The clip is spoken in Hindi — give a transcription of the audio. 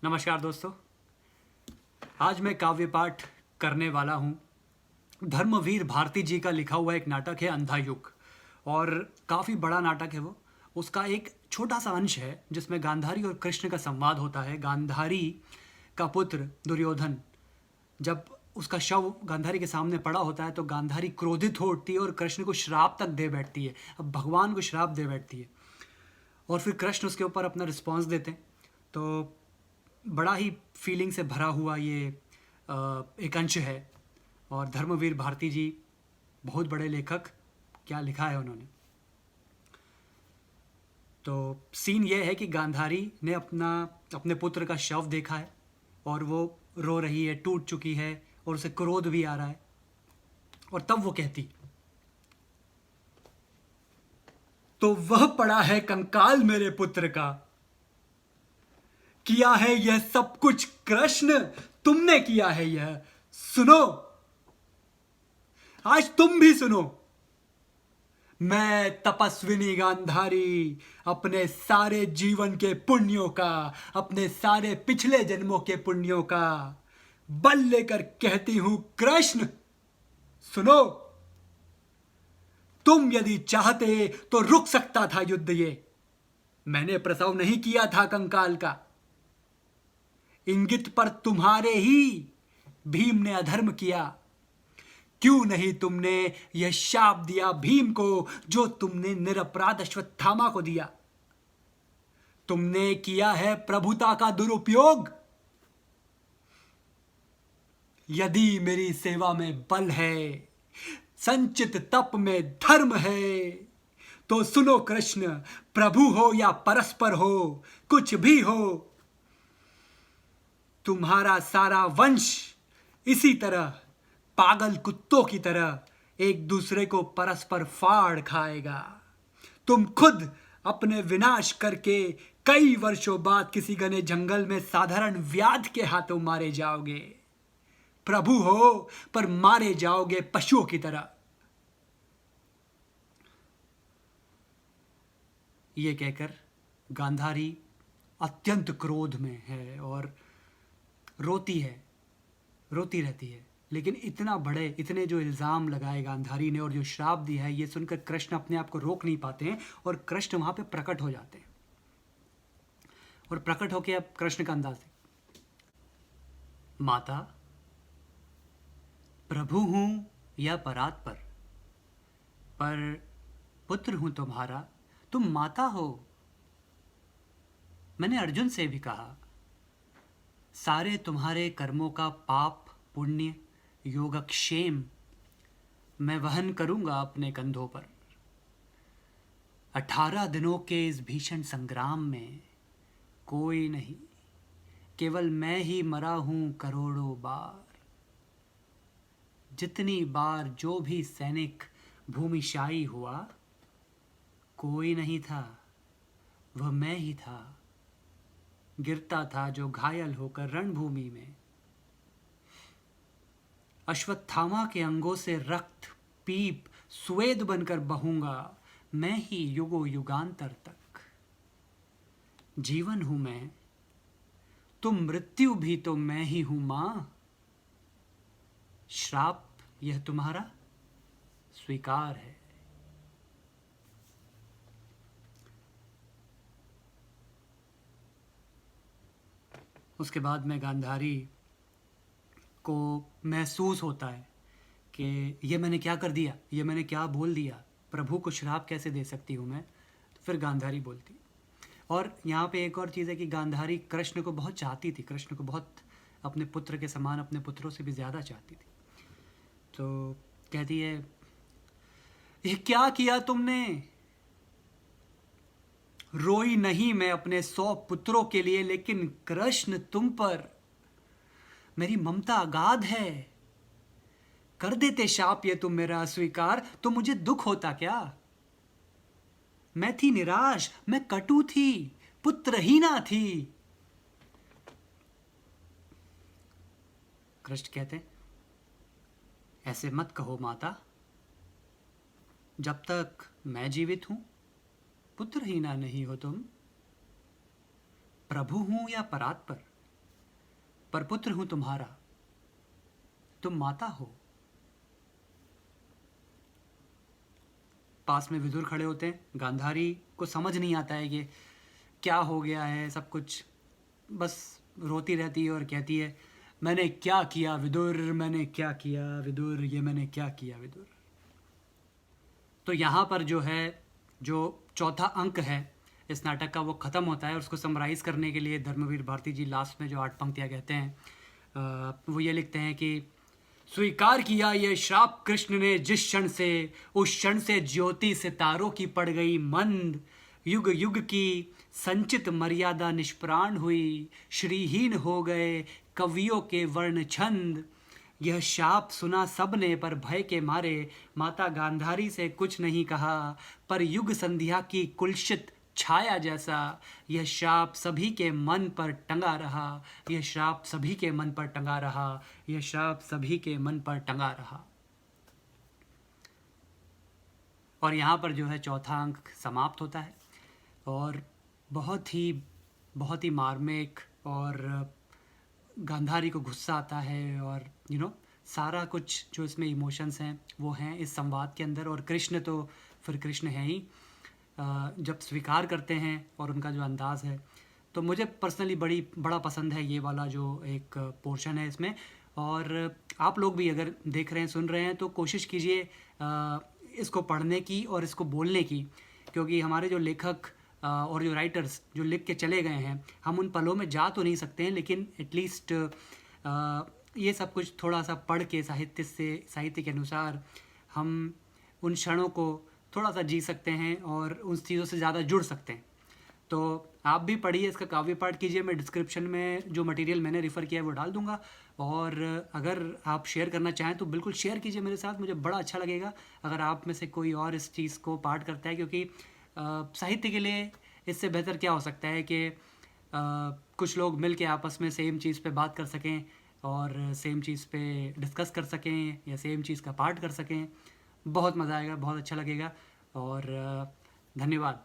नमस्कार दोस्तों। आज मैं काव्य पाठ करने वाला हूँ धर्मवीर भारती जी का लिखा हुआ एक नाटक है अंधा युग। और काफ़ी बड़ा नाटक है वो। उसका एक छोटा सा अंश है जिसमें गांधारी और कृष्ण का संवाद होता है। गांधारी का पुत्र दुर्योधन जब उसका शव गांधारी के सामने पड़ा होता है तो गांधारी क्रोधित हो उठती है और कृष्ण को श्राप तक दे बैठती है। अब भगवान को श्राप दे बैठती है और फिर कृष्ण उसके ऊपर अपना रिस्पॉन्स देते हैं। तो बड़ा ही फीलिंग से भरा हुआ ये एक अंश है। और धर्मवीर भारती जी बहुत बड़े लेखक, क्या लिखा है उन्होंने। तो सीन ये है कि गांधारी ने अपने पुत्र का शव देखा है और वो रो रही है, टूट चुकी है और उसे क्रोध भी आ रहा है। और तब वो कहती, तो वह पड़ा है कंकाल मेरे पुत्र का, किया है यह सब कुछ कृष्ण, तुमने किया है यह, सुनो आज तुम भी सुनो। मैं तपस्विनी गांधारी अपने सारे जीवन के पुण्यों का, अपने सारे पिछले जन्मों के पुण्यों का बल लेकर कहती हूं कृष्ण सुनो। तुम यदि चाहते तो रुक सकता था युद्ध ये, मैंने प्रसव नहीं किया था कंकाल का। इंगित पर तुम्हारे ही भीम ने अधर्म किया। क्यों नहीं तुमने यह शाप दिया भीम को जो तुमने निरपराध अश्वत्थामा को दिया। तुमने किया है प्रभुता का दुरुपयोग। यदि मेरी सेवा में बल है, संचित तप में धर्म है, तो सुनो कृष्ण, प्रभु हो या परस्पर हो, कुछ भी हो, तुम्हारा सारा वंश इसी तरह पागल कुत्तों की तरह एक दूसरे को परस्पर फाड़ खाएगा। तुम खुद अपने विनाश करके कई वर्षों बाद किसी घने जंगल में साधारण व्याध के हाथों मारे जाओगे। प्रभु हो पर मारे जाओगे पशुओं की तरह। ये कहकर गांधारी अत्यंत क्रोध में है और रोती रहती है। लेकिन इतने जो इल्ज़ाम लगाए गांधारी ने और जो श्राप दिया है, ये सुनकर कृष्ण अपने आप को रोक नहीं पाते हैं और कृष्ण वहां पे प्रकट हो जाते हैं। और प्रकट होके अब कृष्ण का अंदाज है, माता प्रभु हूं या परात्पर, पर पुत्र हूं तुम्हारा, तुम माता हो। मैंने अर्जुन से भी कहा, सारे तुम्हारे कर्मों का पाप पुण्य योगक्षेम मैं वहन करूंगा अपने कंधों पर। 18 दिनों के इस भीषण संग्राम में कोई नहीं, केवल मैं ही मरा हूं करोड़ों बार। जितनी बार जो भी सैनिक भूमिशाई हुआ, कोई नहीं था, वह मैं ही था। गिरता था जो घायल होकर रणभूमि में। अश्वत्थामा के अंगों से रक्त पीप स्वेद बनकर बहूंगा मैं ही युगों युगांतर तक। जीवन हूं मैं, तुम मृत्यु भी तो मैं ही हूं मां। श्राप यह तुम्हारा स्वीकार है। उसके बाद में गांधारी को महसूस होता है कि ये मैंने क्या कर दिया, ये मैंने क्या बोल दिया, प्रभु को श्राप कैसे दे सकती हूँ मैं। तो फिर गांधारी बोलती। और यहाँ पे एक और चीज़ है कि गांधारी कृष्ण को बहुत चाहती थी, कृष्ण को बहुत अपने पुत्र के समान, अपने पुत्रों से भी ज़्यादा चाहती थी। तो कहती है, ये क्या किया तुमने। रोई नहीं मैं अपने 100 पुत्रों के लिए, लेकिन कृष्ण तुम पर मेरी ममता अगाध है। कर देते शाप ये तुम मेरा अस्वीकार, तो मुझे दुख होता क्या। मैं थी निराश, मैं कटु थी, पुत्रहीना थी। कृष्ण कहते, ऐसे मत कहो माता। जब तक मैं जीवित हूं, पुत्रहीना नहीं हो तुम। प्रभु हूं या परात्पर, पर पुत्र हूं तुम्हारा, तुम माता हो। पास में विदुर खड़े होते हैं। गांधारी को समझ नहीं आता है कि क्या हो गया है, सब कुछ बस रोती रहती है और कहती है, मैंने क्या किया विदुर, मैंने क्या किया विदुर, ये मैंने क्या किया विदुर। तो यहाँ पर जो है, जो चौथा अंक है इस नाटक का, वो ख़त्म होता है। और उसको समराइज़ करने के लिए धर्मवीर भारती जी लास्ट में जो 8 पंक्तियाँ कहते हैं, वो ये लिखते हैं कि स्वीकार किया ये श्राप कृष्ण ने जिस क्षण से, उस क्षण से ज्योति सितारों की पड़ गई मंद, युग युग की संचित मर्यादा निष्प्राण हुई, श्रीहीन हो गए कवियों के वर्ण छंद। यह शाप सुना सबने पर भय के मारे, माता गांधारी से कुछ नहीं कहा, पर युग संध्या की कुलसित छाया जैसा यह शाप सभी के मन पर टंगा रहा, यह शाप सभी के मन पर टंगा रहा, यह शाप सभी के मन पर टंगा रहा। और यहाँ पर जो है चौथा अंक समाप्त होता है और बहुत ही मार्मिक, और गांधारी को गुस्सा आता है, और सारा कुछ जो इसमें इमोशंस हैं वो हैं इस संवाद के अंदर। और कृष्ण तो फिर कृष्ण है ही, जब स्वीकार करते हैं और उनका जो अंदाज़ है, तो मुझे पर्सनली बड़ा पसंद है ये वाला जो एक पोर्शन है इसमें। और आप लोग भी अगर देख रहे हैं, सुन रहे हैं, तो कोशिश कीजिए इसको पढ़ने की और इसको बोलने की, क्योंकि हमारे जो लेखक और जो राइटर्स जो लिख के चले गए हैं, हम उन पलों में जा तो नहीं सकते हैं, लेकिन एटलीस्ट ये सब कुछ थोड़ा सा पढ़ के साहित्य के अनुसार हम उन क्षणों को थोड़ा सा जी सकते हैं और उन चीज़ों से ज़्यादा जुड़ सकते हैं। तो आप भी पढ़िए, इसका काव्य पाठ कीजिए। मैं डिस्क्रिप्शन में जो मटेरियल मैंने रेफ़र किया है वो डाल दूंगा, और अगर आप शेयर करना चाहें तो बिल्कुल शेयर कीजिए मेरे साथ। मुझे बड़ा अच्छा लगेगा अगर आप में से कोई और इस चीज़ को पाठ करता है, क्योंकि साहित्य के लिए इससे बेहतर क्या हो सकता है कि कुछ लोग मिल के आपस में सेम चीज़ पे बात कर सकें और सेम चीज़ पे डिस्कस कर सकें या सेम चीज़ का पाठ कर सकें। बहुत मज़ा आएगा, बहुत अच्छा लगेगा। और धन्यवाद।